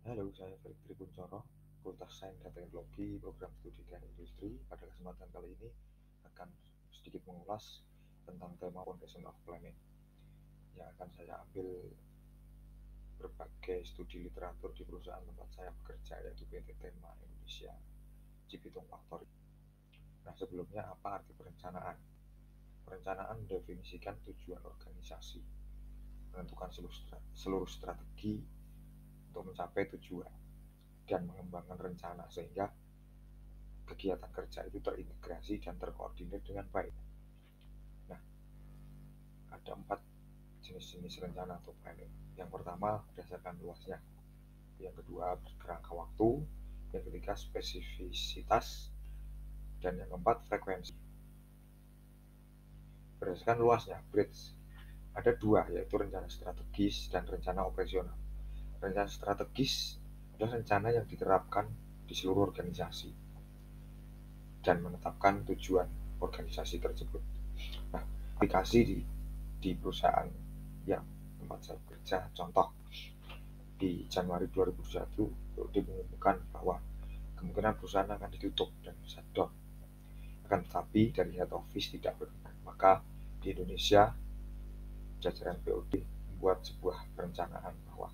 Halo, saya Felix Trikuncoro, Fakultas Sains dan Teknologi, Program Studi Teknik Industri. Pada kesempatan kali ini akan sedikit mengulas tentang tema Foundation of Planning yang akan saya ambil berbagai studi literatur di perusahaan tempat saya bekerja, yaitu PT Tema Indonesia Cibitung Factory. Nah, sebelumnya apa arti perencanaan? Perencanaan mendefinisikan tujuan organisasi, menentukan seluruh strategi untuk mencapai tujuan, dan mengembangkan rencana sehingga kegiatan kerja itu terintegrasi dan terkoordinir dengan baik. Nah, ada 4 jenis-jenis rencana atau planning. Yang pertama, berdasarkan luasnya. Yang kedua, berkerangka waktu. Yang ketiga, spesifisitas. Dan yang keempat, frekuensi. Berdasarkan luasnya, bridge. Ada dua, yaitu rencana strategis dan rencana operasional. Rencana strategis adalah rencana yang diterapkan di seluruh organisasi dan menetapkan tujuan organisasi tersebut. Nah, aplikasi di perusahaan yang tempat saya bekerja, contoh di Januari 2021 dimengumumkan bahwa kemungkinan perusahaan akan ditutup dan shutdown. Akan tetapi dari head office tidak berkenan, maka di Indonesia jajaran BOD membuat sebuah perencanaan bahwa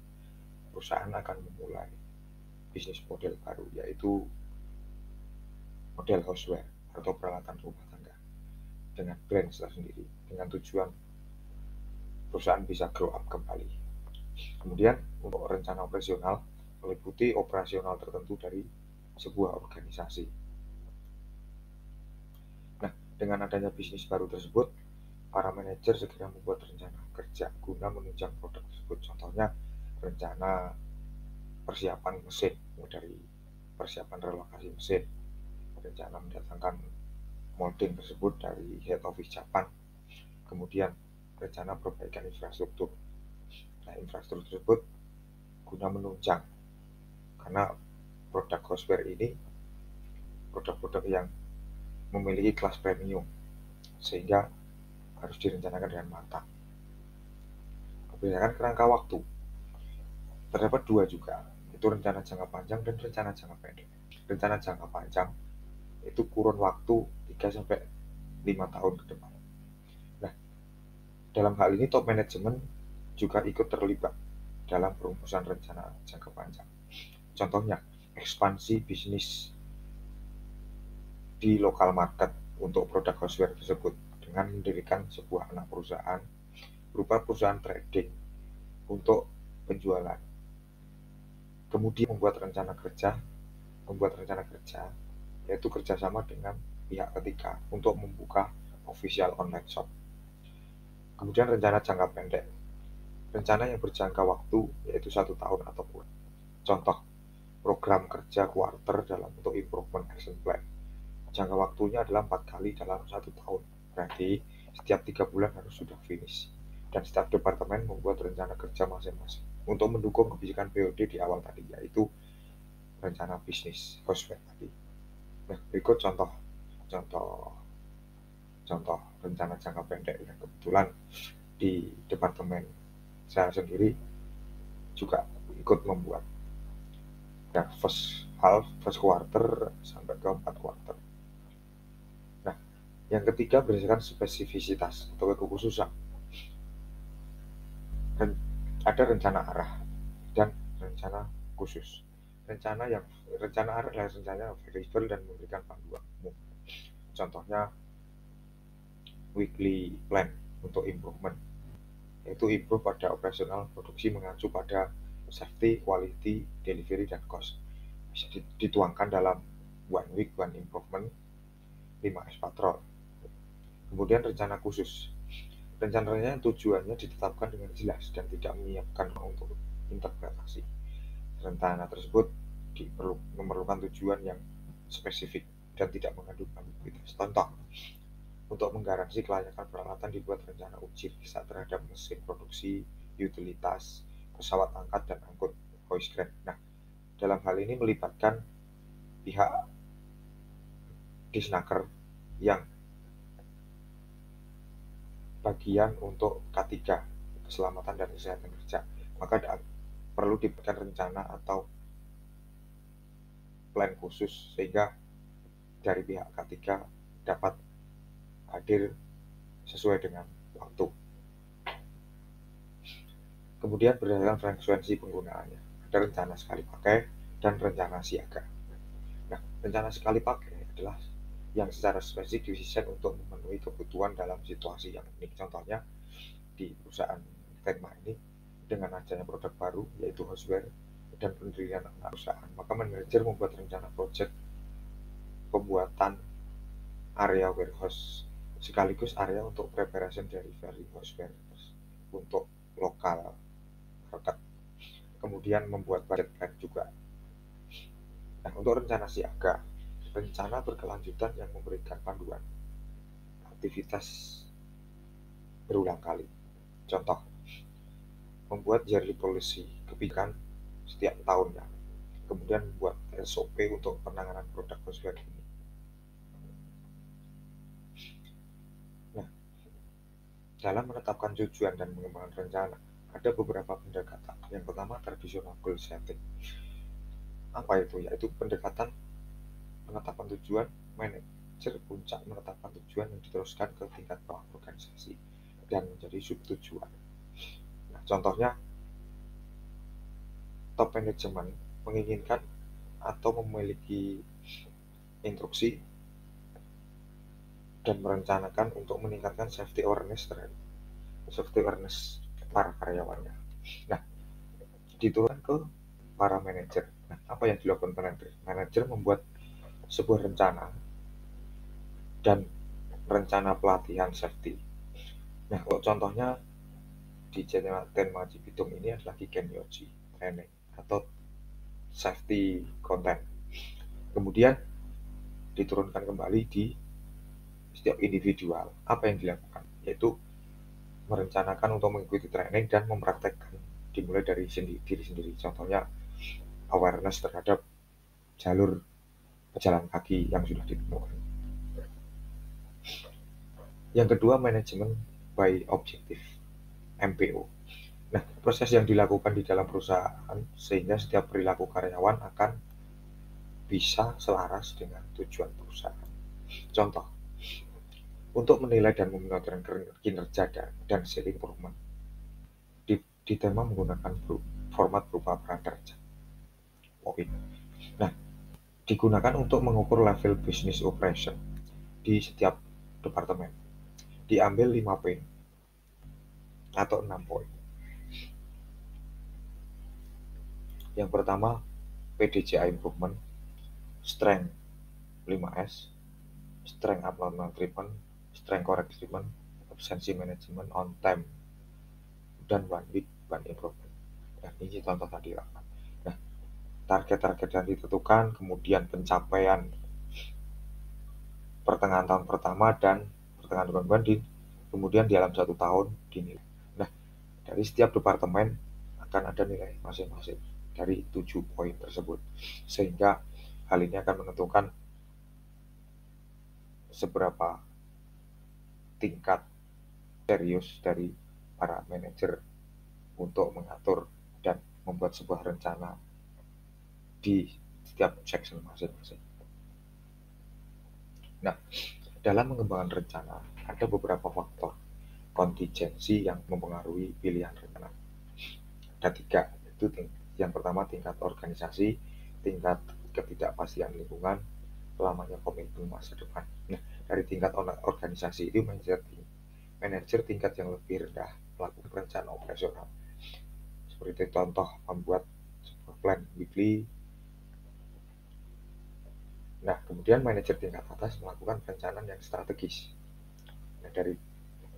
perusahaan akan memulai bisnis model baru, yaitu model houseware atau peralatan rumah tangga dengan brand sendiri, dengan tujuan perusahaan bisa grow up kembali. Kemudian untuk rencana operasional meliputi operasional tertentu dari sebuah organisasi. Nah, dengan adanya bisnis baru tersebut, para manajer segera membuat rencana kerja guna menunjang produk tersebut. Contohnya rencana persiapan mesin, dari persiapan relokasi mesin, rencana mendatangkan molding tersebut dari head office Jepang, kemudian rencana perbaikan infrastruktur. Nah, infrastruktur tersebut guna menunjang, karena produk houseware ini produk-produk yang memiliki kelas premium, sehingga harus direncanakan dengan matang. Berdasarkan kerangka waktu, terdapat dua juga, itu rencana jangka panjang dan rencana jangka pendek. Rencana jangka panjang itu kurun waktu 3-5 tahun ke depan. Nah, dalam hal ini top manajemen juga ikut terlibat dalam perumusan rencana jangka panjang. Contohnya, ekspansi bisnis di lokal market untuk produk houseware tersebut dengan mendirikan sebuah anak perusahaan berupa perusahaan trading untuk penjualan. Kemudian membuat rencana kerja yaitu kerjasama dengan pihak ketiga untuk membuka official online shop. Kemudian rencana jangka pendek, rencana yang berjangka waktu yaitu 1 tahun ataupun. Contoh, program kerja quarter dalam bentuk improvement action plan. Jangka waktunya adalah 4 kali dalam 1 tahun. Berarti setiap 3 bulan harus sudah finish. Dan setiap departemen membuat rencana kerja masing-masing untuk mendukung kebijakan BOD di awal tadi, yaitu rencana bisnis houseware tadi. Nah, berikut contoh rencana jangka pendek yang kebetulan di departemen saya sendiri juga ikut membuat, ya, first quarter sampai ke 4 quarter. Nah, yang ketiga berdasarkan spesifisitas atau kekhususan. Ada rencana arah dan rencana khusus. Rencana arah adalah rencana variabel dan memberikan panduan umum. Contohnya weekly plan untuk improvement, yaitu improve pada operasional produksi mengacu pada safety, quality, delivery, dan cost. Bisa dituangkan dalam one week, one improvement, 5S patrol. Kemudian rencana khusus. Rencananya tujuannya ditetapkan dengan jelas dan tidak menyiapkan untuk interpretasi. Rencana tersebut memerlukan tujuan yang spesifik dan tidak mengandung ambiguitas. Contoh, untuk menggaransi kelayakan peralatan dibuat rencana uji periksa terhadap mesin produksi, utilitas, pesawat angkat dan angkut hoist crane. Nah, dalam hal ini melibatkan pihak Disnaker yang bagian untuk K3, keselamatan dan kesehatan kerja. Maka perlu dibuatkan rencana atau plan khusus sehingga dari pihak ketiga dapat hadir sesuai dengan waktu. Kemudian berdasarkan frekuensi penggunaannya, ada rencana sekali pakai dan rencana siaga. Nah, rencana sekali pakai adalah yang secara spesifik didesain untuk memenuhi kebutuhan dalam situasi yang unik. Contohnya di perusahaan Tenma ini dengan adanya produk baru yaitu houseware dan pendirian anak perusahaan, maka manajer membuat rencana proyek pembuatan area warehouse sekaligus area untuk preparation delivery houseware untuk lokal market. Kemudian membuat budget plan juga. Nah, untuk rencana siaga, rencana berkelanjutan yang memberikan panduan aktivitas berulang kali. Contoh, membuat yearly policy kebijakan setiap tahunnya, kemudian membuat SOP untuk penanganan produk houseware ini. Nah, dalam menetapkan tujuan dan mengembangkan rencana, ada beberapa pendekatan. Yang pertama, tradisional goal setting. Apa itu? Yaitu pendekatan penetapan tujuan manajer puncak menetapkan tujuan yang diteruskan ke tingkat bawah organisasi dan menjadi sub tujuan. Nah, contohnya top management menginginkan atau memiliki instruksi dan merencanakan untuk meningkatkan safety awareness para karyawannya. Nah, diturunkan ke para manajer. Nah, apa yang dilakukan manajer? Manajer membuat sebuah rencana dan rencana pelatihan safety. Nah, kalau contohnya di Tenma Cibitung ini adalah Kikenyoji training atau safety content. Kemudian diturunkan kembali di setiap individual. Apa yang dilakukan? Yaitu merencanakan untuk mengikuti training dan mempraktekkan dimulai dari diri sendiri. Contohnya awareness terhadap jalur pejalan kaki yang sudah ditemukan. Yang kedua, manajemen by objective MPO. Nah, proses yang dilakukan di dalam perusahaan sehingga setiap perilaku karyawan akan bisa selaras dengan tujuan perusahaan. Contoh, untuk menilai dan memonitor kinerja dan selling improvement di Tenma menggunakan format berupa prakerja. Nah, digunakan untuk mengukur level business operation di setiap departemen. Diambil 5 poin atau 6 poin. Yang pertama, PDCA improvement, strength 5S, strength abnormal treatment, strength correct treatment, absensi management on time, dan one week one improvement. Nah, ini contoh tadi lah. Nah, target-target yang ditentukan, kemudian pencapaian pertengahan tahun pertama dan pertengahan tahun kedua, kemudian di dalam 1 tahun dinilai. Nah, dari setiap departemen akan ada nilai masing-masing dari 7 poin tersebut, sehingga hal ini akan menentukan seberapa tingkat serius dari para manajer untuk mengatur dan membuat sebuah rencana di setiap section masing-masing. Nah, dalam mengembangkan rencana ada beberapa faktor kontingensi yang mempengaruhi pilihan rencana. Ada 3, itu yang pertama tingkat organisasi, tingkat ketidakpastian lingkungan, lamanya komitmen masa depan. Nah, dari tingkat organisasi itu manajer tingkat yang lebih rendah melakukan perencanaan operasional. Seperti contoh membuat sebuah plan weekly. Nah, kemudian manajer tingkat atas melakukan perencanaan yang strategis. Nah, dari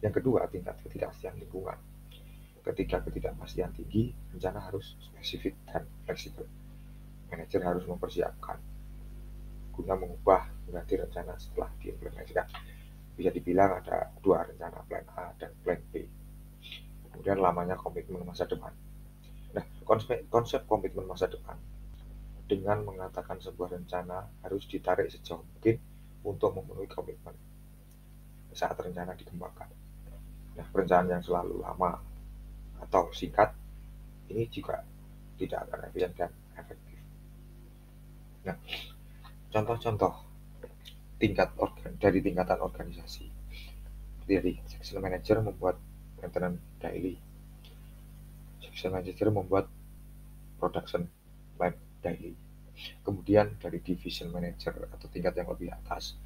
yang kedua, tingkat ketidakpastian lingkungan. Ketika ketidakpastian tinggi, rencana harus spesifik dan fleksibel. Manajer harus mempersiapkan guna mengubah mengganti rencana setelah diimplementasikan. Bisa dibilang ada 2 rencana, plan A dan plan B. Kemudian lamanya komitmen masa depan. Nah, konsep komitmen masa depan dengan mengatakan sebuah rencana harus ditarik sejauh mungkin untuk memenuhi komitmen saat rencana dikembangkan. Nah, perencanaan yang selalu lama atau singkat ini juga tidak akan efisien dan efektif. Nah, contoh-contoh dari tingkatan organisasi. Jadi, section manager membuat maintenance daily, section manager membuat production plan daily. Kemudian dari division manager atau tingkat yang lebih atas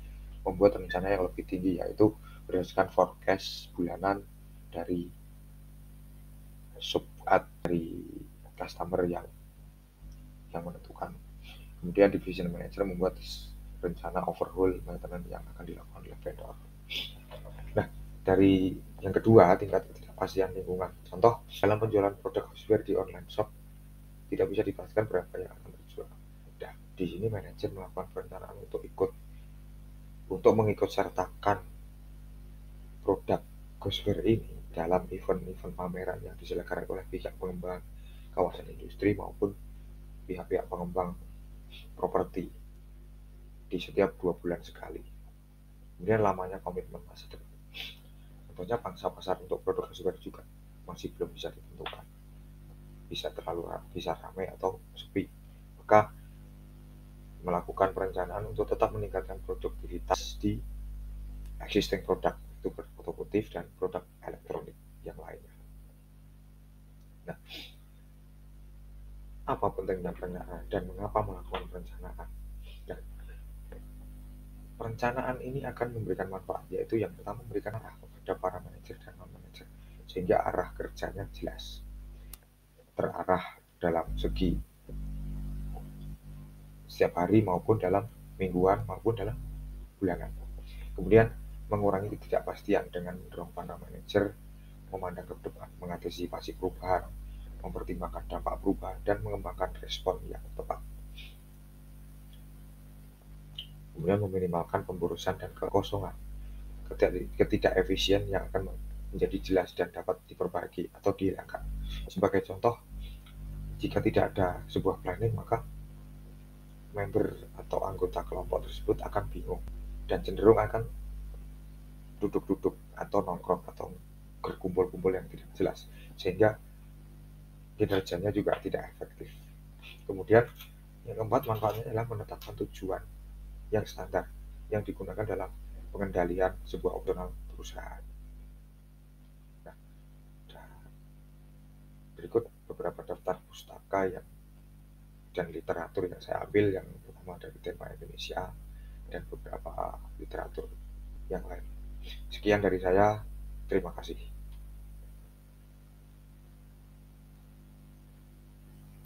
membuat rencana yang lebih tinggi, yaitu berdasarkan forecast bulanan dari dari customer yang menentukan. Kemudian division manager membuat rencana overhaul maintenance yang akan dilakukan oleh vendor. Nah, dari yang kedua, tingkat ketidakpastian lingkungan. Contoh, dalam penjualan produk housewares di online shop, tidak bisa dipastikan berapa yang akan terjual. Nah, di sini manajer melakukan perencanaan untuk mengikut sertakan produk housewares ini dalam event-event pameran yang diselenggarakan oleh pihak pengembang kawasan industri maupun pihak-pihak pengembang properti di setiap 2 bulan sekali. Kemudian lamanya komitmen masa depan. Contohnya pangsa pasar untuk produk housewares juga masih belum bisa ditentukan. Bisa ramai atau sepi. Maka melakukan perencanaan untuk tetap meningkatkan produktivitas di existing produk, itu otomotif dan produk elektronik yang lainnya. Nah, apa pentingnya perencanaan dan mengapa melakukan perencanaan? Nah, perencanaan ini akan memberikan manfaat, yaitu yang pertama memberikan arah kepada para manajer dan non-manajer, sehingga arah kerjanya jelas, terarah dalam segi setiap hari maupun dalam mingguan maupun dalam bulanan. Kemudian mengurangi ketidakpastian dengan mendorong para manajer memandang ke depan, mengantisipasi perubahan, mempertimbangkan dampak perubahan, dan mengembangkan respon yang tepat. Kemudian meminimalkan pemborosan dan kekosongan, ketidakefisien yang akan menjadi jelas dan dapat diperbaiki atau dihilangkan. Sebagai contoh, jika tidak ada sebuah planning, maka member atau anggota kelompok tersebut akan bingung dan cenderung akan duduk-duduk atau nongkrong atau berkumpul-kumpul yang tidak jelas, sehingga kinerjanya juga tidak efektif. Kemudian yang keempat, manfaatnya adalah menetapkan tujuan yang standar yang digunakan dalam pengendalian sebuah operasional perusahaan. Nah, berikut beberapa daftar pustaka dan literatur yang saya ambil, yang pertama dari tema Indonesia dan beberapa literatur yang lain. Sekian dari saya, terima kasih.